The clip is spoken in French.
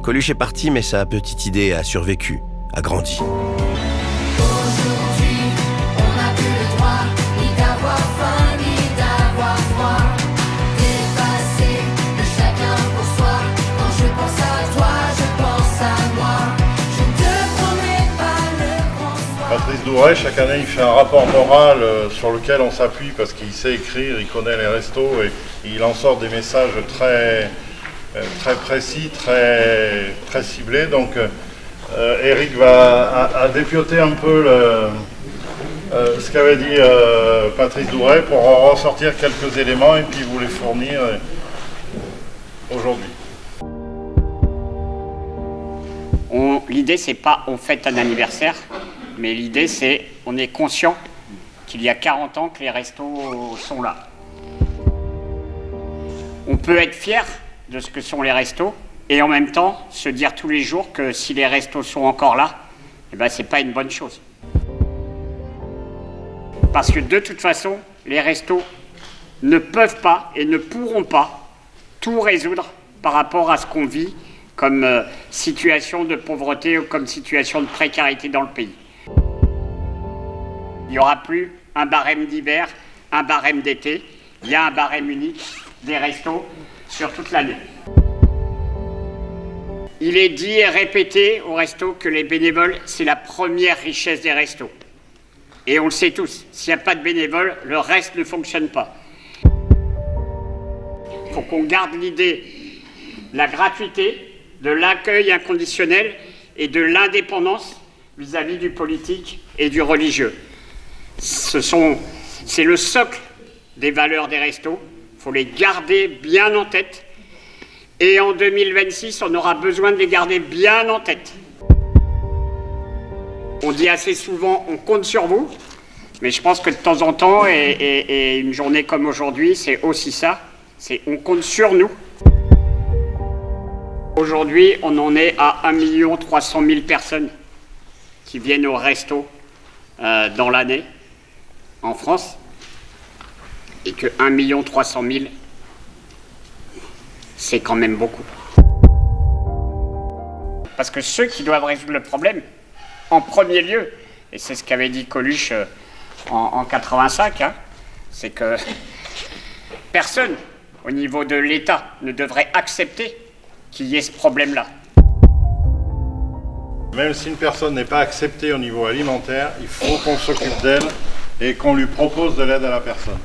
Coluche est parti, mais sa petite idée a survécu, a grandi. Aujourd'hui, on n'a plus le droit ni d'avoir faim, ni d'avoir froid. Dépasser le chacun pour soi. Quand je pense à toi, je pense à moi. Je ne te promets pas le grand soir. Patrice Douret, chaque année, il fait un rapport moral sur lequel on s'appuie parce qu'il sait écrire, il connaît les restos et il en sort des messages très précis, très ciblés. Donc Eric a dépioté un peu ce qu'avait dit Patrice Douret pour en ressortir quelques éléments et puis vous les fournir aujourd'hui. L'idée, c'est pas on fête un anniversaire, mais l'idée, c'est on est conscient qu'il y a 40 ans que les restos sont là. On peut être fier de ce que sont les restos et en même temps se dire tous les jours que si les restos sont encore là, eh ben, c'est pas une bonne chose. Parce que de toute façon, les restos ne peuvent pas et ne pourront pas tout résoudre par rapport à ce qu'on vit comme situation de pauvreté ou comme situation de précarité dans le pays. Il n'y aura plus un barème d'hiver, un barème d'été, il y a un barème unique des restos sur toute l'année. Il est dit et répété au resto que les bénévoles, c'est la première richesse des restos. Et on le sait tous, s'il n'y a pas de bénévoles, le reste ne fonctionne pas. Il faut qu'on garde l'idée de la gratuité, de l'accueil inconditionnel et de l'indépendance vis-à-vis du politique et du religieux. C'est le socle des valeurs des restos. Il faut les garder bien en tête. Et en 2026, on aura besoin de les garder bien en tête. On dit assez souvent, on compte sur vous. Mais je pense que de temps en temps, et une journée comme aujourd'hui, c'est aussi ça. C'est on compte sur nous. Aujourd'hui, on en est à 1 300 000 personnes qui viennent au resto dans l'année en France. Et que 1 300 000, c'est quand même beaucoup. Parce que ceux qui doivent résoudre le problème, en premier lieu, et c'est ce qu'avait dit Coluche en 85, hein, c'est que personne au niveau de l'État ne devrait accepter qu'il y ait ce problème-là. Même si une personne n'est pas acceptée au niveau alimentaire, il faut qu'on s'occupe d'elle et qu'on lui propose de l'aide à la personne.